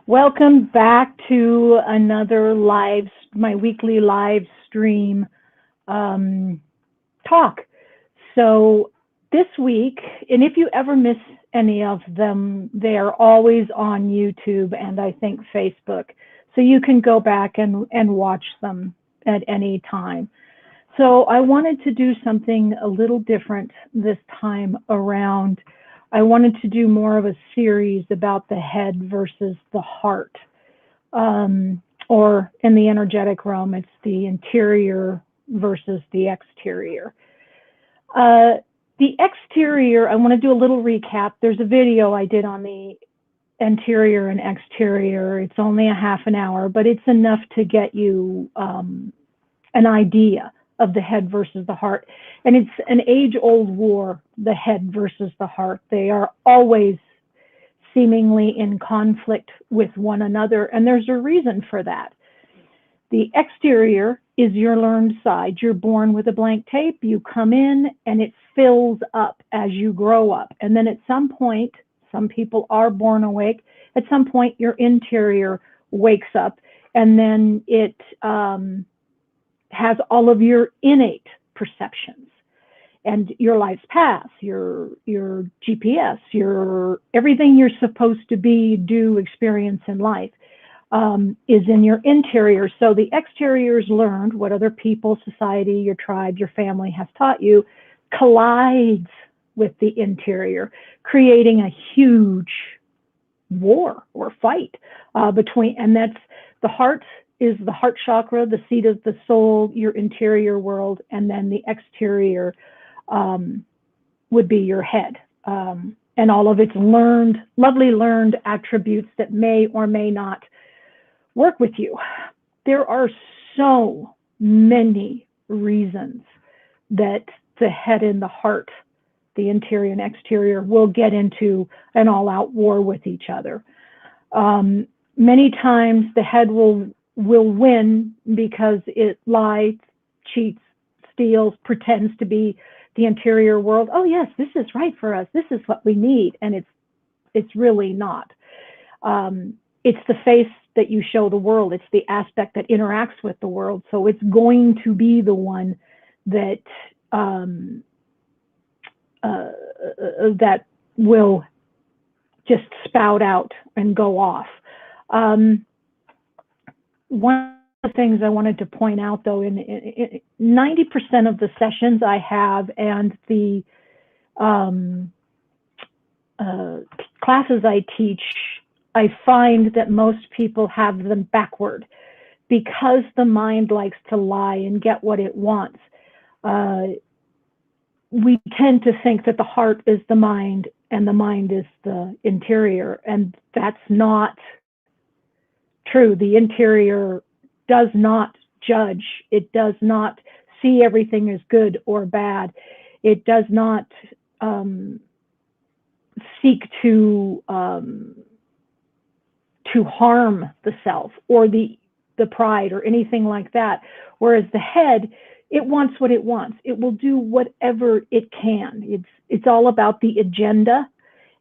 Welcome back to another my weekly live stream talk. So this week, and if you ever miss any of them, they are always on YouTube and I think Facebook. So you can go back and watch them at any time. So I wanted to do something a little different this time around. I wanted to do more of a series about the head versus the heart. Or in the energetic realm, it's the interior versus the exterior. The exterior, I want to do a little recap. There's a video I did on the interior and exterior. It's only a half an hour, but it's enough to get you an idea of the head versus the heart. And it's an age-old war, the head versus the heart. They are always seemingly in conflict with one another, and there's a reason for that. The exterior is your learned side. You're born with a blank tape. You come in, and it fills up as you grow up. And then at some point, some people are born awake. At some point, your interior wakes up, and then it has all of your innate perceptions and your life's path, your GPS, your everything you're supposed to be, do, experience in life is in your interior. So the exterior is learned, what other people, society, your tribe, your family has taught you, collides with the interior, creating a huge war or fight between, and that's the heart is the heart chakra, the seat of the soul, your interior world, and then the exterior would be your head and all of its lovely learned attributes that may or may not work with you. There are so many reasons that the head and the heart, the interior and exterior, will get into an all-out war with each other. Many times the head will win because it lies, cheats, steals, pretends to be the interior world. Oh yes, this is right for us. This is what we need, and it's really not. It's the face that you show the world. It's the aspect that interacts with the world. So it's going to be the one that that will just spout out and go off. One of the things I wanted to point out, though, in 90% of the sessions I have and the classes I teach, I find that most people have them backward because the mind likes to lie and get what it wants. We tend to think that the heart is the mind and the mind is the interior, and that's not true. The interior does not judge. It does not see everything as good or bad. It does not seek to harm the self or the pride or anything like that. Whereas the head, it wants what it wants. It will do whatever it can. It's all about the agenda,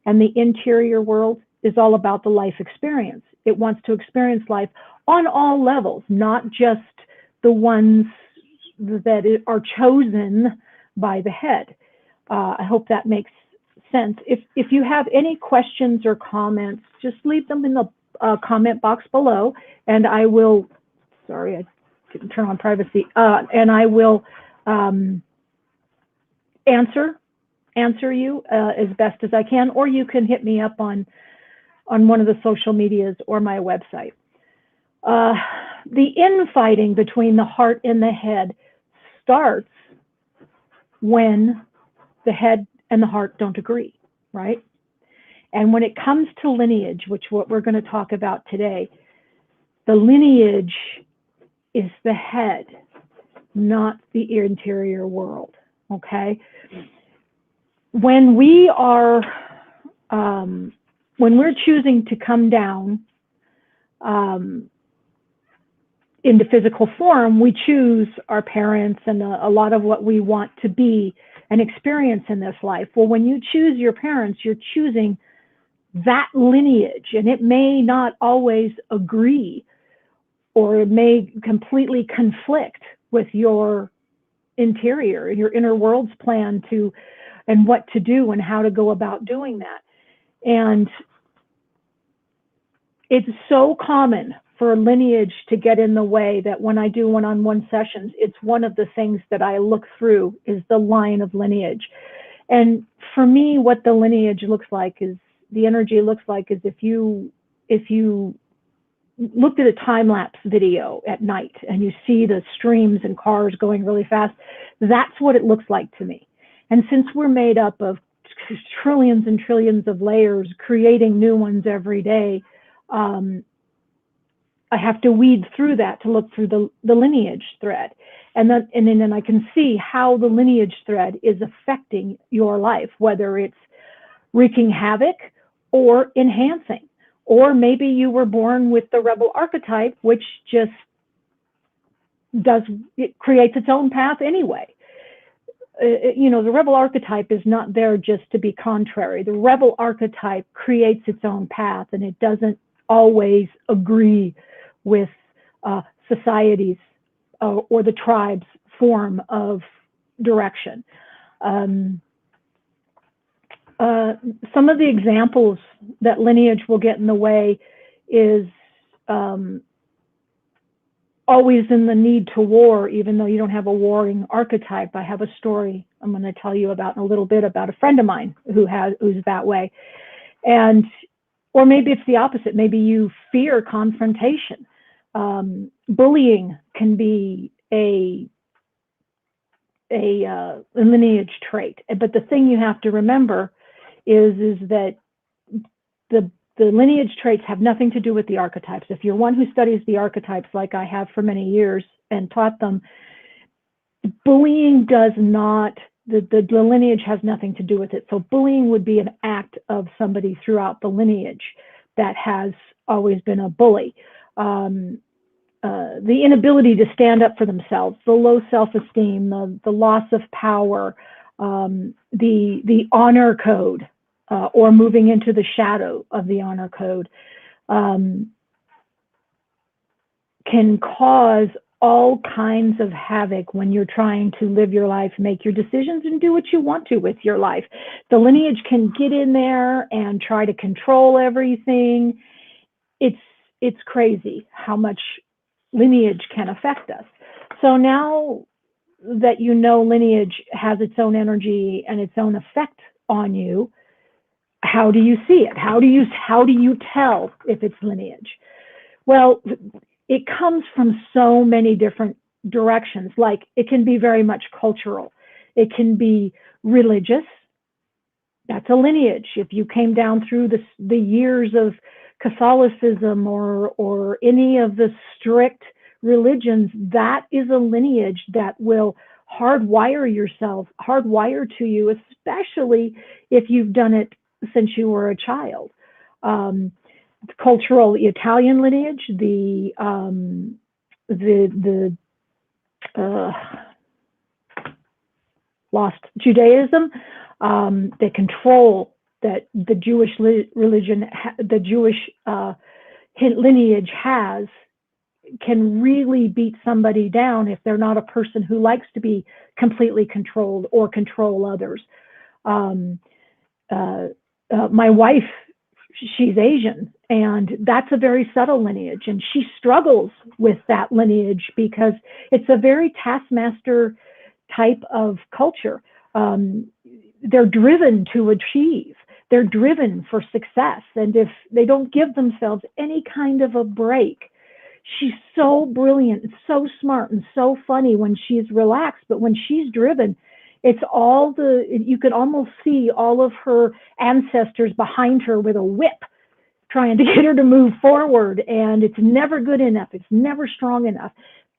and the interior world is all about the life experience. It wants to experience life on all levels, not just the ones that are chosen by the head. I hope that makes sense. If you have any questions or comments, just leave them in the comment box below, and I will, sorry, I didn't turn on privacy, and I will answer you as best as I can, or you can hit me up on one of the social medias or my website. The infighting between the heart and the head starts when the head and the heart don't agree, right? And when it comes to lineage, which what we're going to talk about today, the lineage is the head, not the interior world, okay? When we are, when we're choosing to come down into physical form, we choose our parents and a lot of what we want to be and experience in this life. Well, when you choose your parents, you're choosing that lineage, and it may not always agree, or it may completely conflict with your interior, your inner world's plan to, and what to do and how to go about doing that. And it's so common for lineage to get in the way that when I do one-on-one sessions, it's one of the things that I look through is the line of lineage. And for me, what the lineage looks like is, the energy looks like, is if you looked at a time-lapse video at night and you see the streams and cars going really fast, that's what it looks like to me. And since we're made up of trillions and trillions of layers, creating new ones every day, I have to weed through that to look through the lineage thread. And then I can see how the lineage thread is affecting your life, whether it's wreaking havoc or enhancing. Or maybe you were born with the rebel archetype, which just it creates its own path anyway. The rebel archetype is not there just to be contrary. The rebel archetype creates its own path, and it doesn't always agree with society's or the tribe's form of direction. Some of the examples that lineage will get in the way is always in the need to war, even though you don't have a warring archetype. I have a story I'm going to tell you about in a little bit about a friend of mine who's that way. Or maybe it's the opposite. Maybe you fear confrontation. Bullying can be a lineage trait. But the thing you have to remember is that the lineage traits have nothing to do with the archetypes. If you're one who studies the archetypes like I have for many years and taught them, bullying does not, the lineage has nothing to do with it. So bullying would be an act of somebody throughout the lineage that has always been a bully. The inability to stand up for themselves, the low self-esteem, the loss of power, the honor code, or moving into the shadow of the honor code, can cause all kinds of havoc when you're trying to live your life, make your decisions, and do what you want to with your life. The lineage can get in there and try to control everything. It's crazy how much lineage can affect us. So now that you know lineage has its own energy and its own effect on you, how do you see it? How do you tell if it's lineage? Well, it comes from so many different directions. Like, it can be very much cultural. It can be religious. That's a lineage. If you came down through the years of Catholicism or any of the strict religions, that is a lineage that will hardwire to you, especially if you've done it since you were a child. Cultural Italian lineage, the lost Judaism, the control that the Jewish religion, the Jewish lineage has, can really beat somebody down if they're not a person who likes to be completely controlled or control others. My wife, she's Asian, and that's a very subtle lineage, and she struggles with that lineage because it's a very taskmaster type of culture. They're driven to achieve. They're driven for success, and if they don't give themselves any kind of a break, she's so brilliant and so smart and so funny when she's relaxed, but when she's driven, it's you could almost see all of her ancestors behind her with a whip trying to get her to move forward, and it's never good enough. It's never strong enough.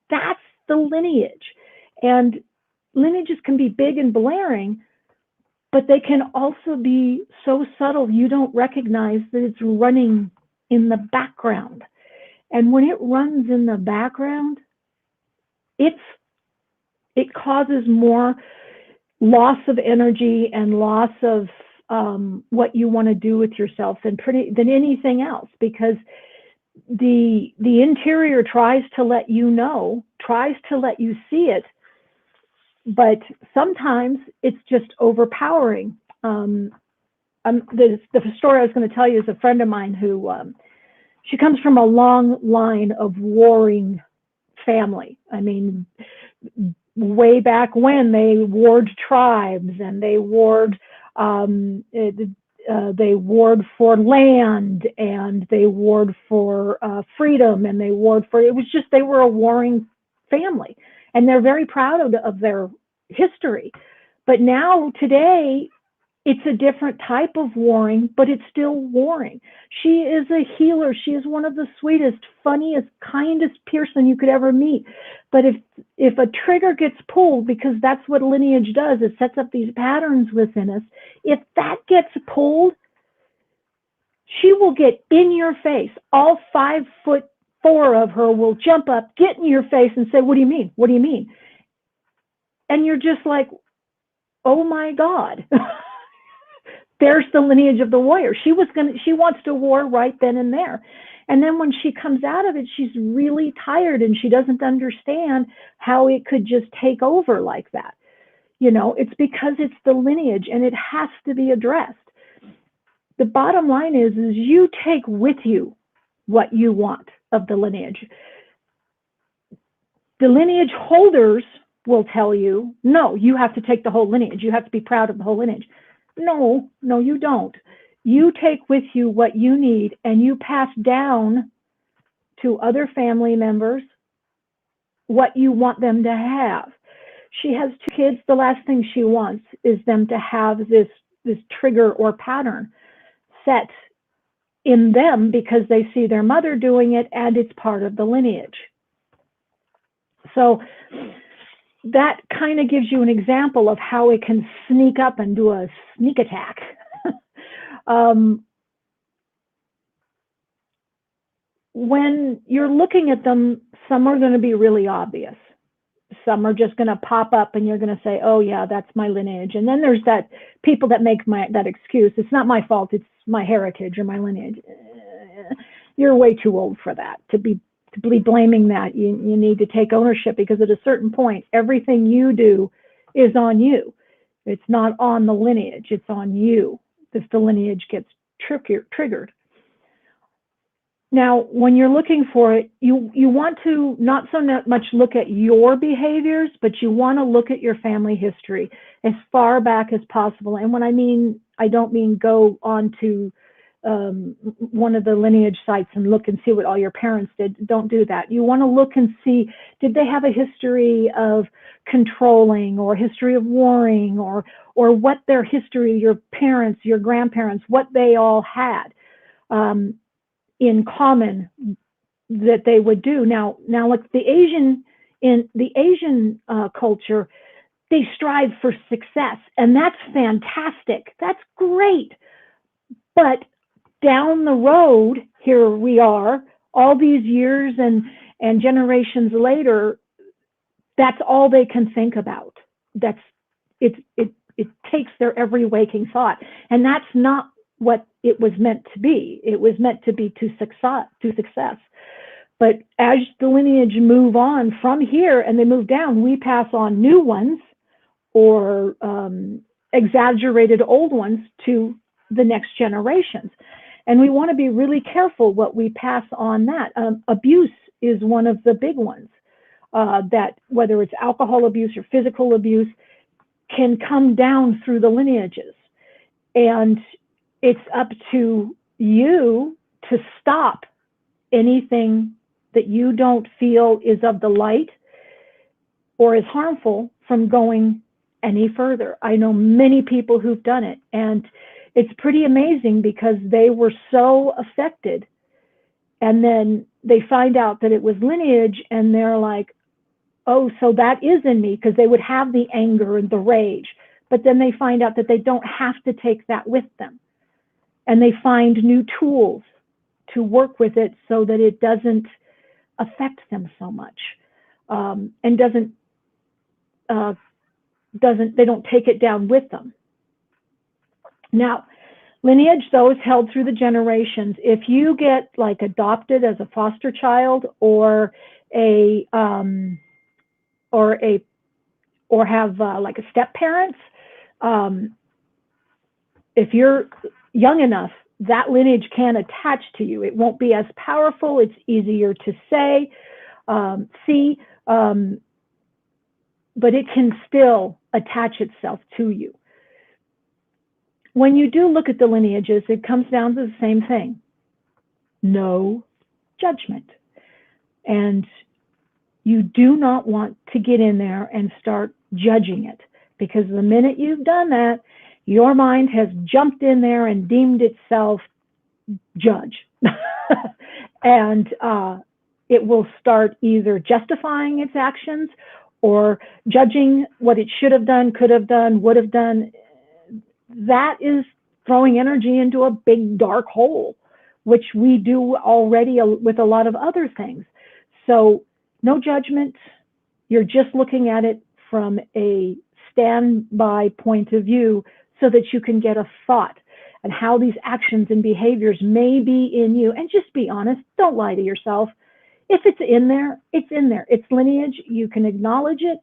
That's the lineage. And lineages can be big and blaring, but they can also be so subtle you don't recognize that it's running in the background. And when it runs in the background, it causes more loss of energy and loss of what you want to do with yourself than anything else, because the interior tries to let you know, tries to let you see it, but sometimes it's just overpowering. The story I was going to tell you is a friend of mine who, she comes from a long line of warring family. I mean, way back when they warred tribes, and they warred for land, and they warred for freedom, and they warred for, it was just, they were a warring family, and they're very proud of their history. But now today, it's a different type of warring, but it's still warring. She is a healer. She is one of the sweetest, funniest, kindest person you could ever meet. But if a trigger gets pulled, because that's what lineage does, it sets up these patterns within us. If that gets pulled, she will get in your face. All 5'4" of her will jump up, get in your face, and say, "What do you mean? What do you mean?" And you're just like, "Oh my God." There's the lineage of the warrior. She wants to war right then and there. And then when she comes out of it, she's really tired, and she doesn't understand how it could just take over like that. It's because it's the lineage, and it has to be addressed. The bottom line is you take with you what you want of the lineage. The lineage holders will tell you, no, you have to take the whole lineage. You have to be proud of the whole lineage. No, you don't. You take with you what you need, and you pass down to other family members what you want them to have. She has 2 kids. The last thing she wants is them to have this trigger or pattern set in them, because they see their mother doing it, and it's part of the lineage. So that kind of gives you an example of how it can sneak up and do a sneak attack. When you're looking at them, some are going to be really obvious. Some are just going to pop up, and you're going to say, "Oh yeah, that's my lineage." And then there's that people that make that excuse. It's not my fault. It's my heritage or my lineage. You're way too old for that to be blaming that. You need to take ownership, because at a certain point, everything you do is on you. It's not on the lineage. It's on you if the lineage gets triggered. Now, when you're looking for it, you want to not so much look at your behaviors, but you want to look at your family history as far back as possible. And when I don't mean go on to one of the lineage sites and look and see what all your parents did. Don't do that. You want to look and see, did they have a history of controlling, or history of warring, or what their history, your parents, your grandparents, what they all had in common that they would do. Now like in the Asian culture, they strive for success, and that's fantastic. That's great. But down the road, here we are, all these years and generations later, that's all they can think about. It takes their every waking thought, and that's not what it was meant to be. It was meant to be to success. But as the lineage move on from here and they move down, we pass on new ones, or exaggerated old ones, to the next generations. And we want to be really careful what we pass on that. Abuse is one of the big ones, that whether it's alcohol abuse or physical abuse can come down through the lineages. And it's up to you to stop anything that you don't feel is of the light or is harmful from going any further. I know many people who've done it, and it's pretty amazing, because they were so affected, and then they find out that it was lineage, and they're like, "Oh, so that is in me," because they would have the anger and the rage, but then they find out that they don't have to take that with them, and they find new tools to work with it so that it doesn't affect them so much, and they don't take it down with them. Now, lineage, though, is held through the generations. If you get like adopted as a foster child, or a or a or have like a step parents, um, if you're young enough, that lineage can attach to you. It won't be as powerful. It's easier to say, see, but it can still attach itself to you. When you do look at the lineages, it comes down to the same thing: no judgment. And you do not want to get in there and start judging it, because the minute you've done that, your mind has jumped in there and deemed itself judge. And it will start either justifying its actions or judging what it should have done, could have done, would have done. That is throwing energy into a big dark hole, which we do already with a lot of other things. So no judgment. You're just looking at it from a standby point of view so that you can get a thought and how these actions and behaviors may be in you. And just be honest. Don't lie to yourself. If it's in there, it's in there. It's lineage. You can acknowledge it,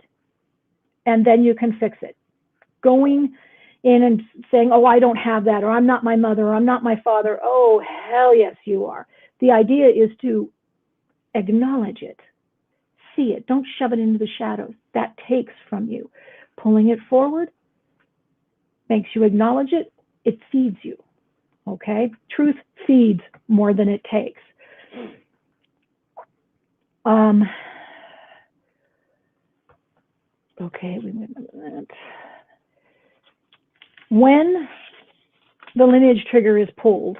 and then you can fix it. Going in and saying, oh, I don't have that, or I'm not my mother, or I'm not my father. Oh, hell yes, you are. The idea is to acknowledge it. See it. Don't shove it into the shadows. That takes from you. Pulling it forward makes you acknowledge it. It feeds you. Okay? Truth feeds more than it takes. Okay, wait a minute. When the lineage trigger is pulled,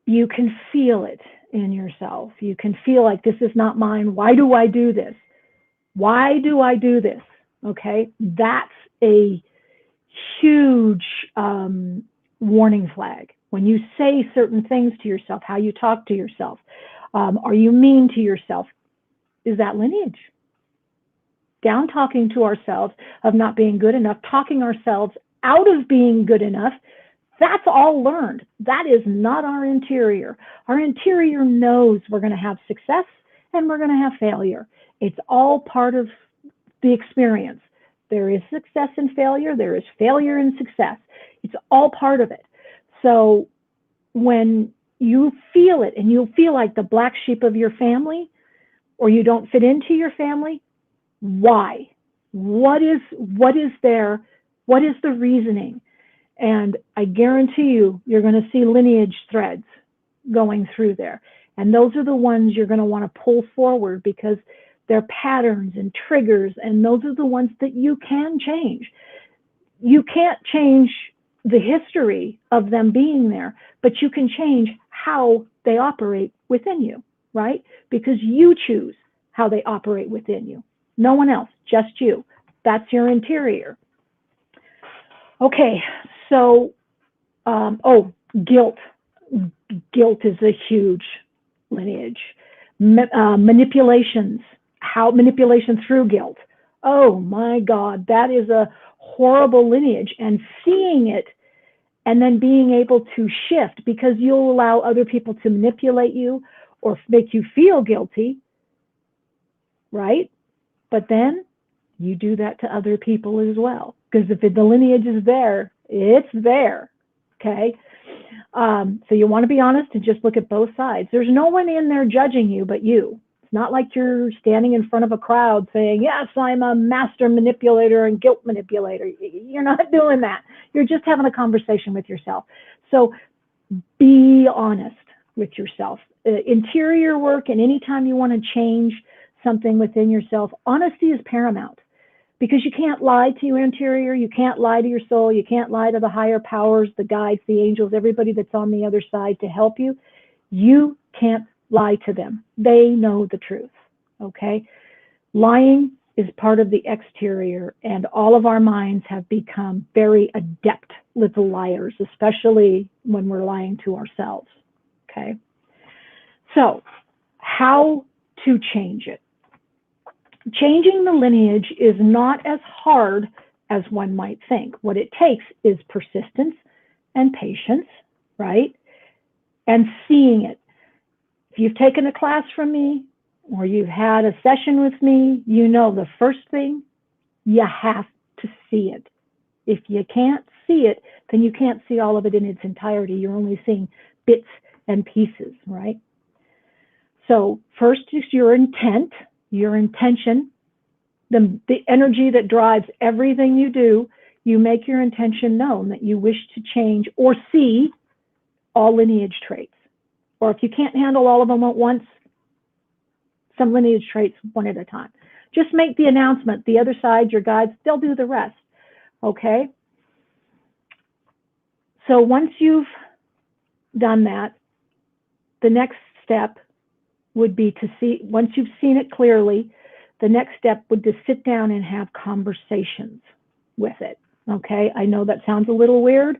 you can feel it in yourself. You can feel like, this is not mine. Why do I do this? Why do I do this? Okay, that's a huge warning flag. When you say certain things to yourself, how you talk to yourself, are you mean to yourself? Is that lineage? Down talking to ourselves of not being good enough, talking ourselves out of being good enough, that's all learned. That is not our interior. Our interior knows we're going to have success and we're going to have failure. It's all part of the experience. There is success and failure. There is failure and success. It's all part of it. So when you feel it and you feel like the black sheep of your family, or you don't fit into your family, why? What is there? What is the reasoning? And I guarantee you, you're going to see lineage threads going through there. And those are the ones you're going to want to pull forward, because they're patterns and triggers, and those are the ones that you can change. You can't change the history of them being there, but you can change how they operate within you, right? Because you choose how they operate within you. No one else, just you. That's your interior. Okay, so, guilt. Guilt is a huge lineage. Manipulations, manipulation through guilt. Oh my God, that is a horrible lineage. And seeing it and then being able to shift, because you'll allow other people to manipulate you or make you feel guilty, right? But then you do that to other people as well. Because if the lineage is there, it's there, okay? So you want to be honest and just look at both sides. There's no one in there judging you but you. It's not like you're standing in front of a crowd saying, yes, I'm a master manipulator and guilt manipulator. You're not doing that. You're just having a conversation with yourself. So be honest with yourself. Interior work, and anytime you want to change something within yourself, honesty is paramount. Because you can't lie to your interior, you can't lie to your soul, you can't lie to the higher powers, the guides, the angels, everybody that's on the other side to help you. You can't lie to them. They know the truth, okay? Lying is part of the exterior, and all of our minds have become very adept little liars, especially when we're lying to ourselves, okay? So, how to change it? Changing the lineage is not as hard as one might think. What it takes is persistence and patience, right? And seeing it. If you've taken a class from me or you've had a session with me, you know the first thing, you have to see it. If you can't see it, then you can't see all of it in its entirety. You're only seeing bits and pieces, right? So first is your intent, your intention, the energy that drives everything you do. You make your intention known that you wish to change or see all lineage traits. Or if you can't handle all of them at once, some lineage traits one at a time. Just make the announcement. The other side, your guides, they'll do the rest. Okay? So once you've done that, the next step would be to see, once you've seen it clearly, the next step would be to sit down and have conversations with it. Okay? I know that sounds a little weird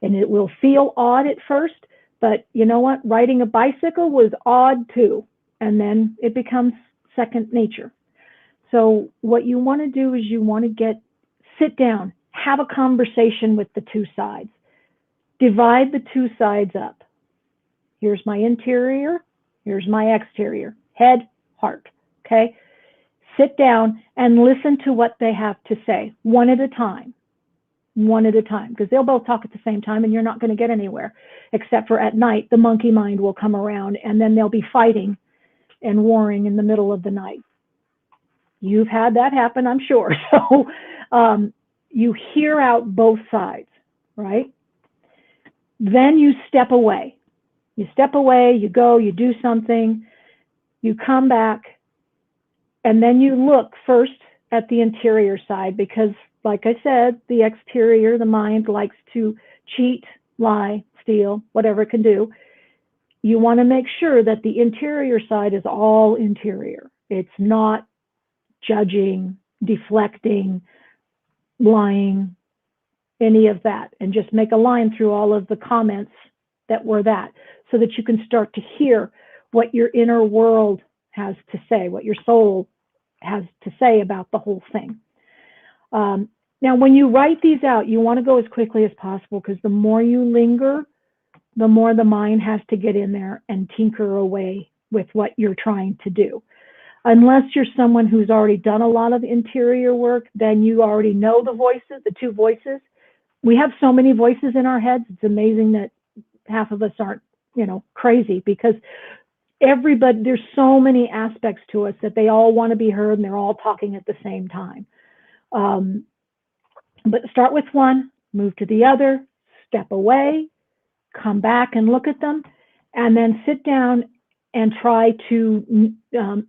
and it will feel odd at first, but you know what? Riding a bicycle was odd too. And then it becomes second nature. So what you want to do is you want to sit down, have a conversation with the two sides. Divide the two sides up. Here's my interior, here's my exterior, head, heart, okay? Sit down and listen to what they have to say, one at a time, because they'll both talk at the same time and you're not going to get anywhere, except for at night, the monkey mind will come around and then they'll be fighting and warring in the middle of the night. You've had that happen, I'm sure. So you hear out both sides, right? Then you step away. You step away, you go, you do something, you come back, and then you look first at the interior side because, like I said, the exterior, the mind likes to cheat, lie, steal, whatever it can do. You want to make sure that the interior side is all interior. It's not judging, deflecting, lying, any of that, and just make a line through all of the comments that were that, so that you can start to hear what your inner world has to say, what your soul has to say about the whole thing. Now, when you write these out, you want to go as quickly as possible because the more you linger, the more the mind has to get in there and tinker away with what you're trying to do. Unless you're someone who's already done a lot of interior work, then you already know the voices, the two voices. We have so many voices in our heads. It's amazing that half of us aren't, crazy, because everybody, there's so many aspects to us that they all want to be heard and they're all talking at the same time. But start with one, move to the other, step away, come back and look at them, and then sit down and try to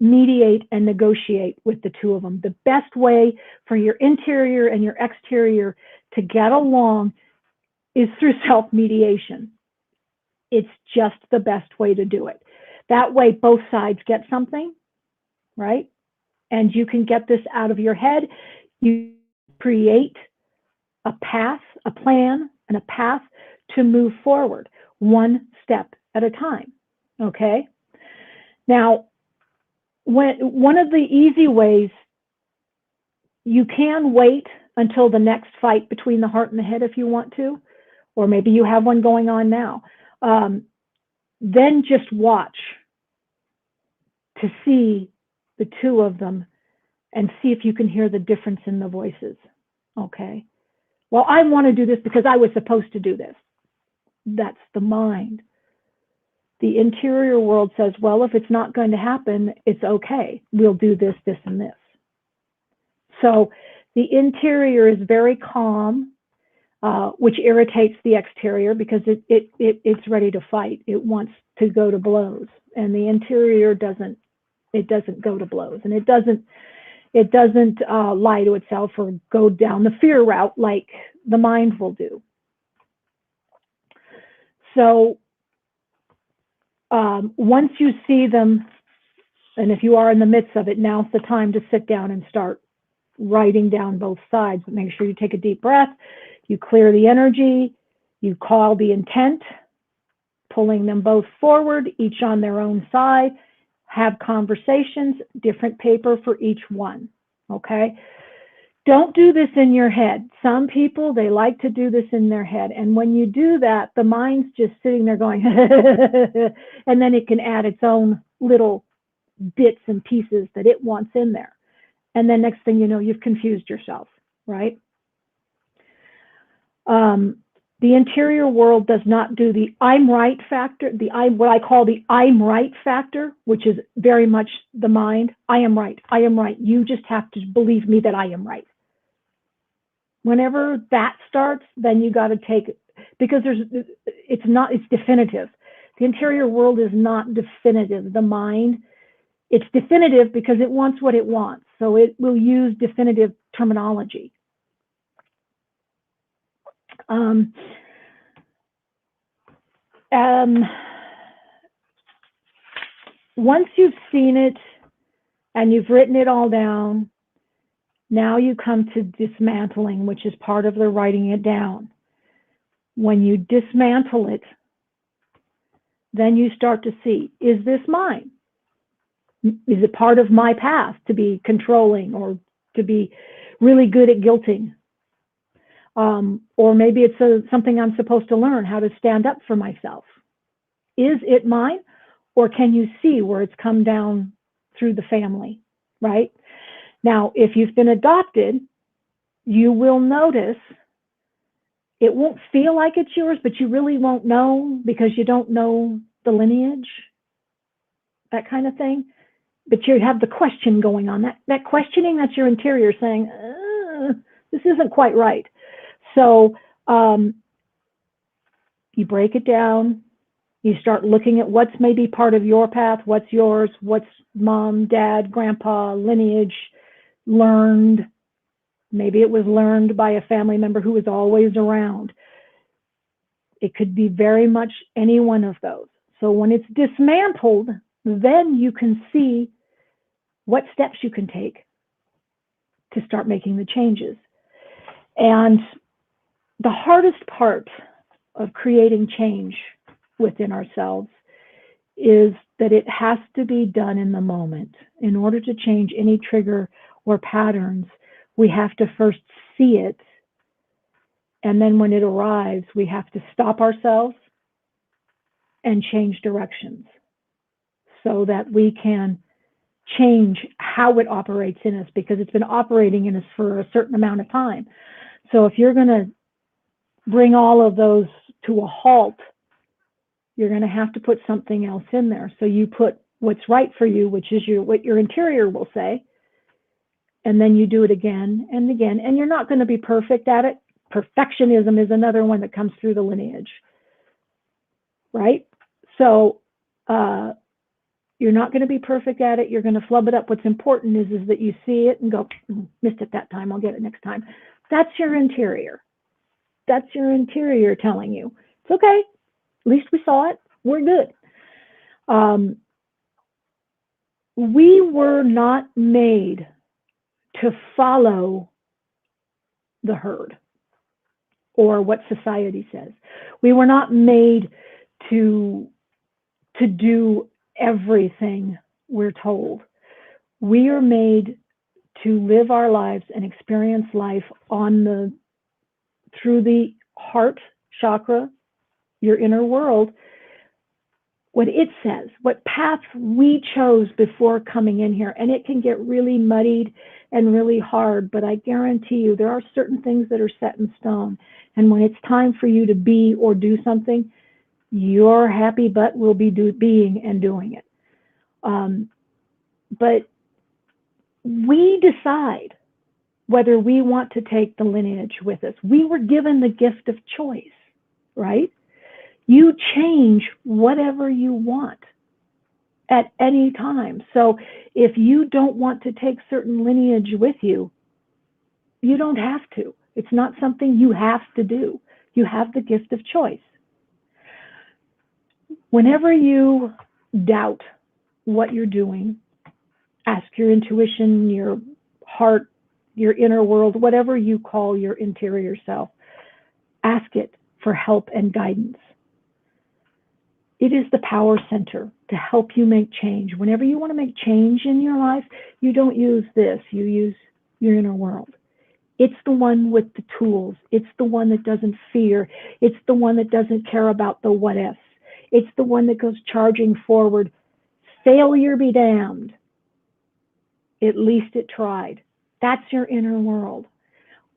mediate and negotiate with the two of them. The best way for your interior and your exterior to get along is through self-mediation. It's just the best way to do it. That way, both sides get something, right? And you can get this out of your head. You create a path, a plan, and a path to move forward, one step at a time, okay? Now, one of the easy ways, you can wait until the next fight between the heart and the head if you want to, or maybe you have one going on now. Then just watch to see the two of them and see if you can hear the difference in the voices, okay? Well, I want to do this because I was supposed to do this. That's the mind. The interior world says, well, if it's not going to happen, it's okay. We'll do this, this, and this. So the interior is very calm, which irritates the exterior because it's ready to fight. It wants to go to blows, and the interior doesn't go to blows, and it doesn't lie to itself or go down the fear route like the mind will do. So once you see them, and if you are in the midst of it, now's the time to sit down and start writing down both sides. But make sure you take a deep breath, you clear the energy, you call the intent, pulling them both forward, each on their own side, have conversations, different paper for each one, okay? Don't do this in your head. Some people, they like to do this in their head. And when you do that, the mind's just sitting there going, and then it can add its own little bits and pieces that it wants in there. And then next thing you know, you've confused yourself, right? The interior world does not do the I'm right factor, what I call the I'm right factor, which is very much the mind. I am right. I am right. You just have to believe me that I am right. Whenever that starts, then you got to take it, because it's definitive. The interior world is not definitive. The mind, it's definitive because it wants what it wants. So it will use definitive terminology. Once you've seen it and you've written it all down, now you come to dismantling, which is part of the writing it down. When you dismantle it, then you start to see, is this mine? Is it part of my path to be controlling or to be really good at guilting? Or maybe it's something I'm supposed to learn, how to stand up for myself. Is it mine? Or can you see where it's come down through the family, right? Now, if you've been adopted, you will notice it won't feel like it's yours, but you really won't know because you don't know the lineage, that kind of thing. But you have the question going on. That questioning, that's your interior saying, this isn't quite right. So you break it down. You start looking at what's maybe part of your path, what's yours, what's mom, dad, grandpa, lineage, learned. Maybe it was learned by a family member who was always around. It could be very much any one of those. So when it's dismantled, then you can see what steps you can take to start making the changes. And the hardest part of creating change within ourselves is that it has to be done in the moment. In order to change any trigger or patterns, we have to first see it. And then when it arrives, we have to stop ourselves and change directions so that we can change how it operates in us, because it's been operating in us for a certain amount of time. So if you're going to bring all of those to a halt, you're going to have to put something else in there. So you put what's right for you, which is what your interior will say, and then you do it again and again. And you're not going to be perfect at it. Perfectionism is another one that comes through the lineage, right? So you're not going to be perfect at it. You're going to flub it up. What's important is that you see it and go, missed it that time, I'll get it next time. That's your interior. That's your interior telling you, it's okay. At least we saw it. We're good. We were not made to follow the herd or what society says. We were not made to do everything we're told. We are made to live our lives and experience life through the heart chakra, your inner world, what it says, what path we chose before coming in here. And it can get really muddied and really hard, but I guarantee you there are certain things that are set in stone. And when it's time for you to be or do something, your happy butt will be being and doing it. But we decide whether we want to take the lineage with us. We were given the gift of choice, right? You change whatever you want at any time. So if you don't want to take certain lineage with you, you don't have to. It's not something you have to do. You have the gift of choice. Whenever you doubt what you're doing, ask your intuition, your heart, your inner world, whatever you call your interior self, ask it for help and guidance. It is the power center to help you make change. Whenever you want to make change in your life, you don't use this, you use your inner world. It's the one with the tools. It's the one that doesn't fear. It's the one that doesn't care about the what ifs. It's the one that goes charging forward. Failure be damned. At least it tried. That's your inner world.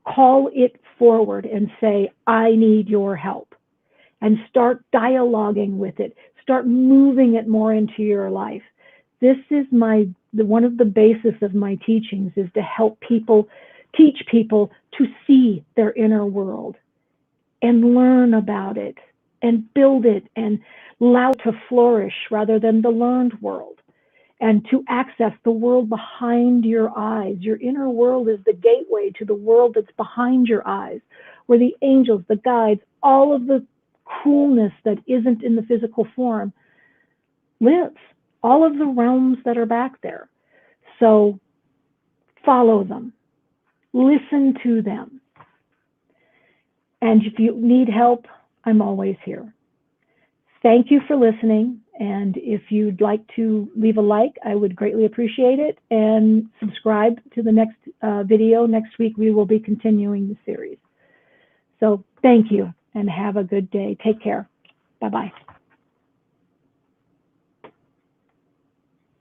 Call it forward and say, I need your help. And start dialoguing with it. Start moving it more into your life. This is one of the basis of my teachings is to help people, teach people to see their inner world and learn about it and build it and allow it to flourish rather than the learned world, and to access the world behind your eyes. Your inner world is the gateway to the world that's behind your eyes, where the angels, the guides, all of the coolness that isn't in the physical form lives, all of the realms that are back there. So follow them, listen to them. And if you need help, I'm always here. Thank you for listening. And if you'd like to leave a like, I would greatly appreciate it. And subscribe to the next video. Next week, we will be continuing the series. So thank you and have a good day. Take care. Bye-bye.